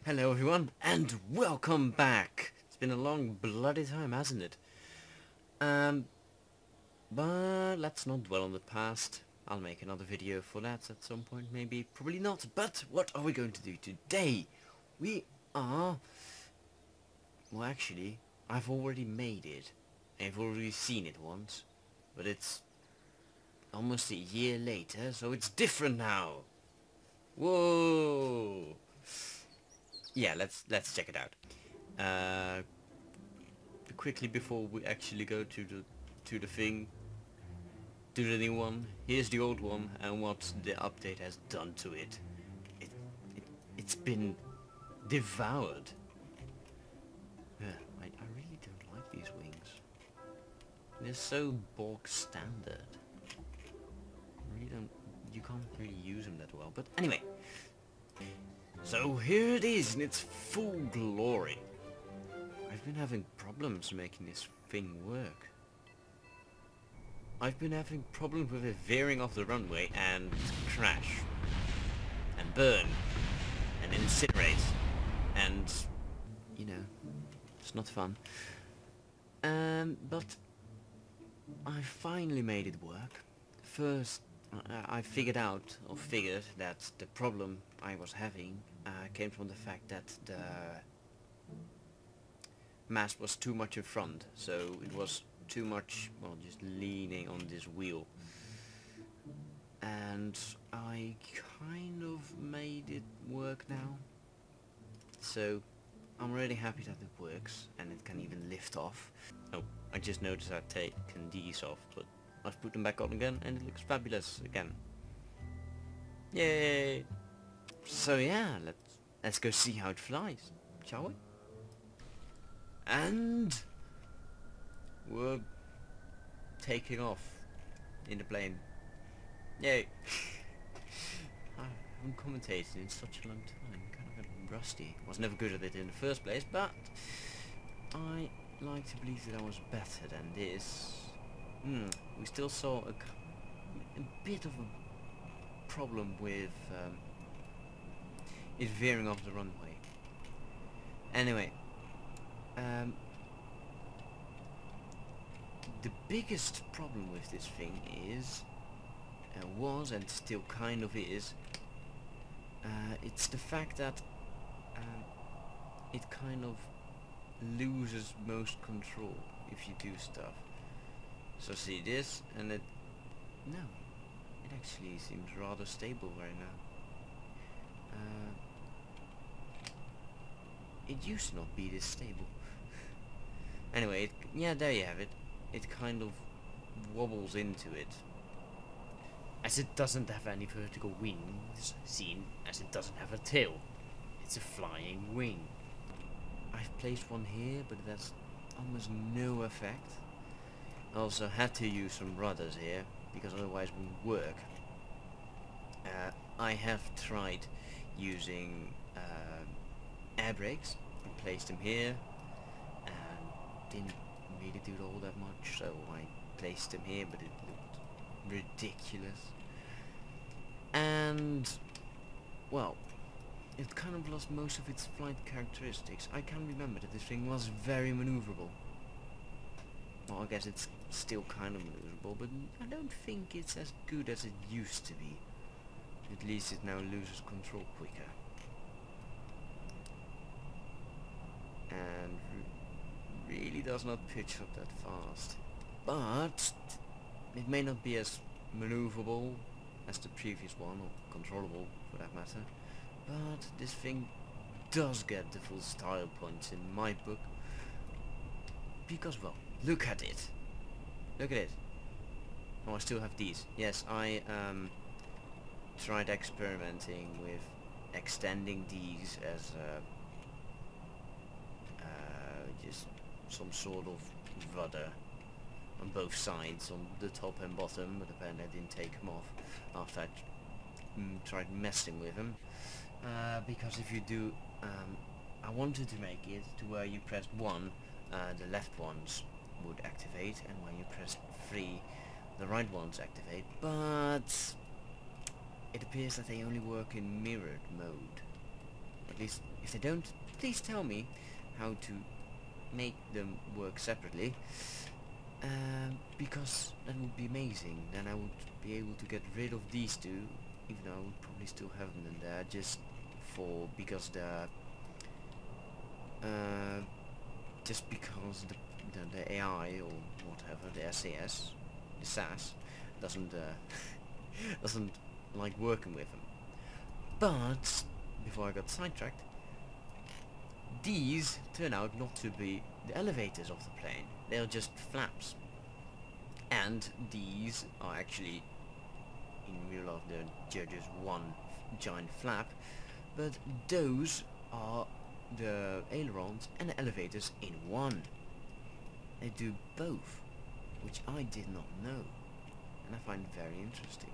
Hello everyone, and welcome back! It's been a long bloody time, hasn't it? Um, but let's not dwell on the past. I'll make another video for that at some point, maybe, probably not. But what are we going to do today? We are... Well, actually, I've already made it. I've already seen it once, but it's almost a year later, so it's different now. Whoa! Yeah, let's check it out. Quickly before we actually go to the thing, to the new one. Here's the old one and what the update has done to it. It, it it's been devoured. I really don't like these wings. They're so bog standard. You can't really use them that well. But anyway. So here it is in its full glory. I've been having problems making this thing work. I've been having problems with it veering off the runway and crash. And burn. And incinerate. And, you know, it's not fun. But I finally made it work. First, I figured that the problem I was having came from the fact that the mast was too much in front, so it was too much, well, just leaning on this wheel. And I kind of made it work now. So I'm really happy that it works and it can even lift off. Oh, I just noticed I've taken these off, but I've put them back on again and it looks fabulous again. Yay! So yeah, let's go see how it flies, shall we? And we're taking off in the plane. Yay! I haven't commentated in such a long time, kind of rusty. I was never good at it in the first place, but I like to believe that I was better than this. We still saw a bit of a problem with it veering off the runway. Anyway, the biggest problem with this thing is, was and still kind of is, it's the fact that it kind of loses most control if you do stuff. So see this, and it actually seems rather stable right now. It used to not be this stable. Anyway, yeah, there you have it. It kind of wobbles into it, as it doesn't have any vertical wings, seen as it doesn't have a tail. It's a flying wing. I've placed one here, but it has almost no effect. I also had to use some rudders here, because otherwise it wouldn't work. I have tried using air brakes and placed them here, and didn't really do all that much, so I placed them here, but it looked ridiculous. And, well, it kind of lost most of its flight characteristics. I can remember that this thing was very maneuverable. Well, I guess it's still kind of maneuverable, but I don't think it's as good as it used to be. At least it now loses control quicker. And really does not pitch up that fast. But it may not be as maneuverable as the previous one, or controllable for that matter. But this thing does get the full style points in my book. Because, well, look at it. Look at it. Oh, I still have these. Yes, I tried experimenting with extending these as just some sort of rudder on both sides, on the top and bottom, but apparently I didn't take them off after I tried messing with them. Because if you do, I wanted to make it to where you pressed 1, the left ones would activate, and when you press 3, the right ones activate, but it appears that they only work in mirrored mode. At least If they don't, please tell me how to make them work separately, because that would be amazing. Then I would be able to get rid of these two, even though I would probably still have them in there, because the AI or whatever, the SAS doesn't doesn't like working with them. But before I got sidetracked, these turn out not to be the elevators of the plane. They're just flaps. And these are actually, in real life, they're just one giant flap, but those are the ailerons and the elevators in one. They do both, which I did not know, and I find very interesting.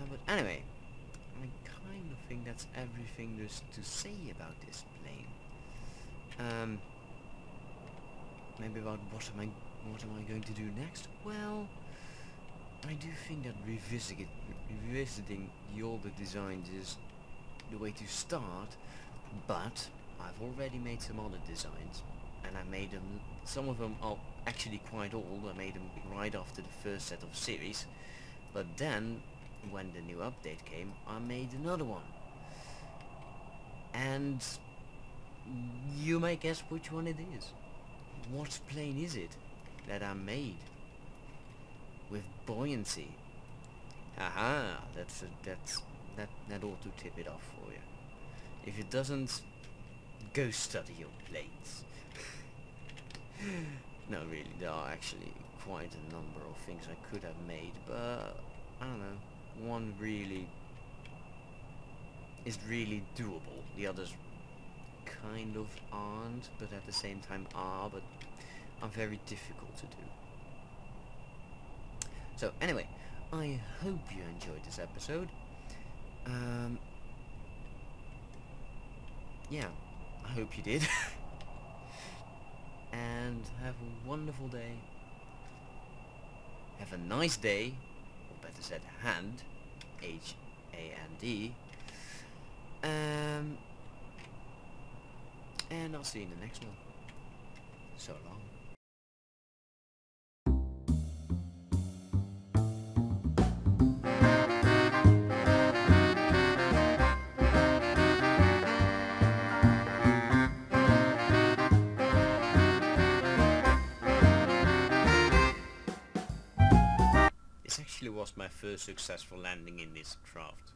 But anyway, I kind of think that's everything there's to say about this plane. Maybe about what am I going to do next? Well, I do think that revisiting the older designs is the way to start, but I've already made some other designs, and I made them, some of them are actually quite old. I made them right after the first set of series, but then when the new update came, I made another one, and you may guess which one it is. What plane is it that I made with buoyancy? Aha, that ought to tip it off for you. If it doesn't, go study your planes. No, really, there are actually quite a number of things I could have made, but I don't know, one really is really doable. The others kind of aren't, but at the same time are, but are very difficult to do. So anyway, I hope you enjoyed this episode. Yeah, I hope you did. And have a wonderful day. Have a nice day, or better said, H.A.N.D. H.A.N.D. And I'll see you in the next one. So long. This actually was my first successful landing in this craft.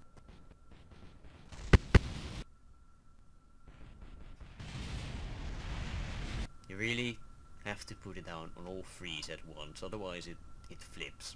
You really have to put it down on all threes at once, otherwise it flips.